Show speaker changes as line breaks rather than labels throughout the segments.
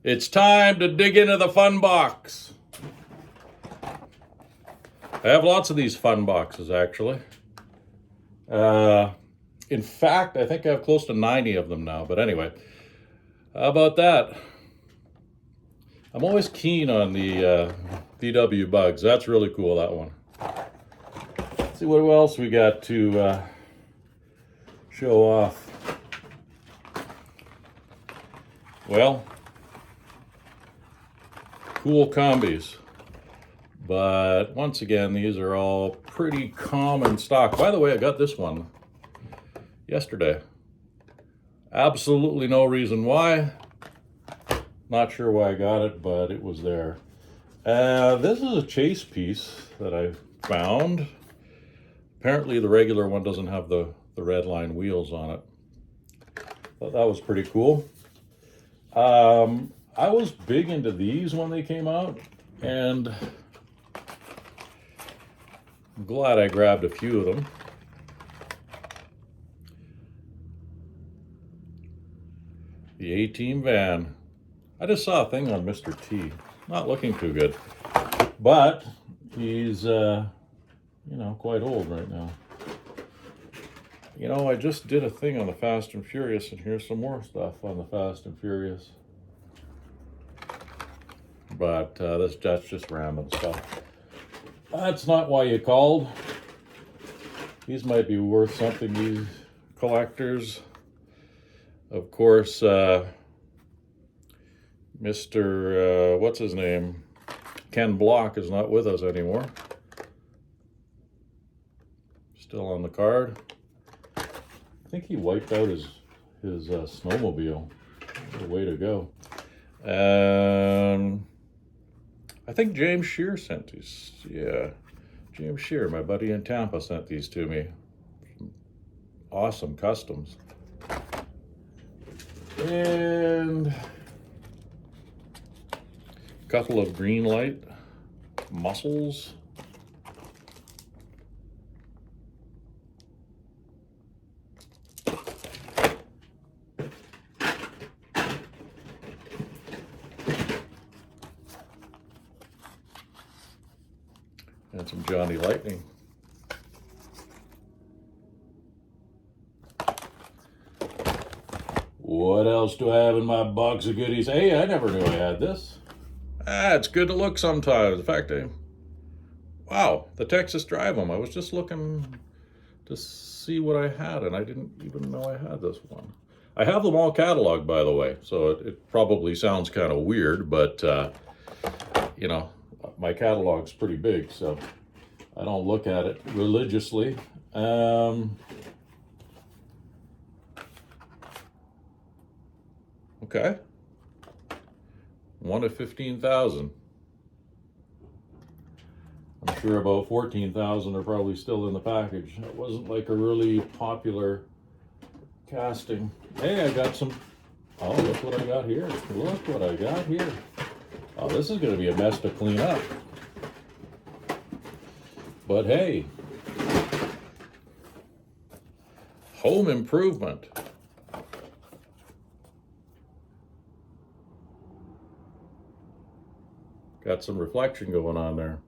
It's time to dig into the fun box. I have lots of these fun boxes, actually. In fact, I think I have close to 90 of them now. But anyway, how about that? I'm always keen on the VW bugs. That's really cool, that one. Let's see what else we got to show off. Well, cool combis. But once again, these are all pretty common stock. By the way, I got this one yesterday. Absolutely no reason why. Not sure why I got it, but it was there. This is a chase piece that I found. Apparently the regular one doesn't have the red line wheels on it. Thought that was pretty cool. I was big into these when they came out, and I'm glad I grabbed a few of them. The A-Team van. I just saw a thing on Mr. T. Not looking too good, but he's, quite old right now. I just did a thing on the Fast and Furious, and here's some more stuff on the Fast and Furious. But that's just random stuff. That's not why you called. These might be worth something, these collectors. Of course, Mr. What's his name? Ken Block is not with us anymore. Still on the card. I think he wiped out his snowmobile. What a way to go. I think James Shear sent these. Yeah, James Shear, my buddy in Tampa, sent these to me. Awesome customs. And a couple of Greenlight muscles. And some Johnny Lightning. What else do I have in my box of goodies? Hey, I never knew I had this. It's good to look sometimes. In fact, wow, the Texas Drive 'em. I was just looking to see what I had, and I didn't even know I had this one. I have them all cataloged, by the way, so it probably sounds kind of weird, but, my catalog's pretty big, so I don't look at it religiously. Okay. 1 of 15,000. I'm sure about 14,000 are probably still in the package. It wasn't like a really popular casting. Hey, I got some. Oh, look what I got here. Look what I got here. Oh, this is going to be a mess to clean up. But hey, home improvement. Got some reflection going on there.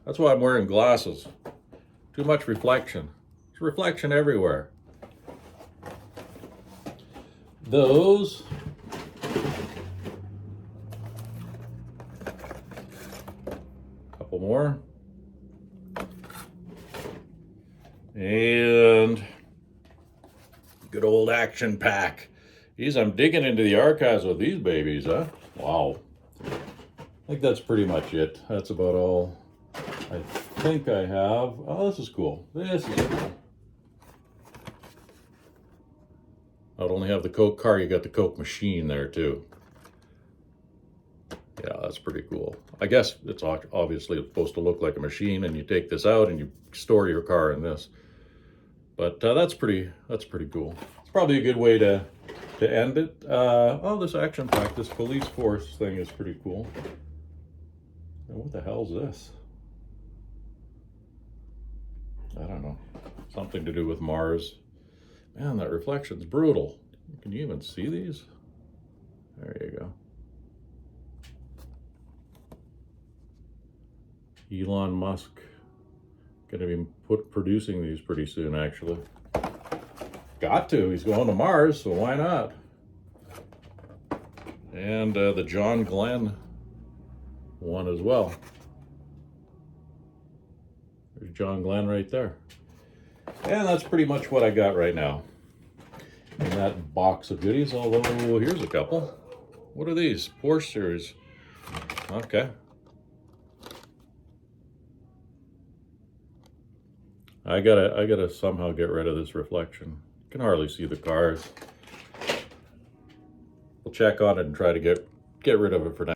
That's why I'm wearing glasses. Too much reflection. There's reflection everywhere. Those. Couple more. And good old action pack. Geez, I'm digging into the archives with these babies, huh? Wow. I think that's pretty much it. That's about all I think I have. Oh, this is cool. This is cool. Not only have the Coke car, you got the Coke machine there too. Yeah, that's pretty cool. I guess it's obviously supposed to look like a machine, and you take this out and you store your car in this. But that's pretty cool. It's probably a good way to end it. Oh, this action pack, this police force thing is pretty cool. What the hell is this? I don't know. Something to do with Mars. Man, that reflection's brutal. Can you even see these? There you go. Elon Musk gonna be producing these pretty soon, actually. Got to, he's going to Mars, so why not? And the John Glenn one as well. There's John Glenn right there. And that's pretty much what I got right now in that box of goodies, although here's a couple. What are these? Porsche series. Okay. I gotta somehow get rid of this reflection. Can hardly see the cars. We'll check on it and try to get rid of it for now.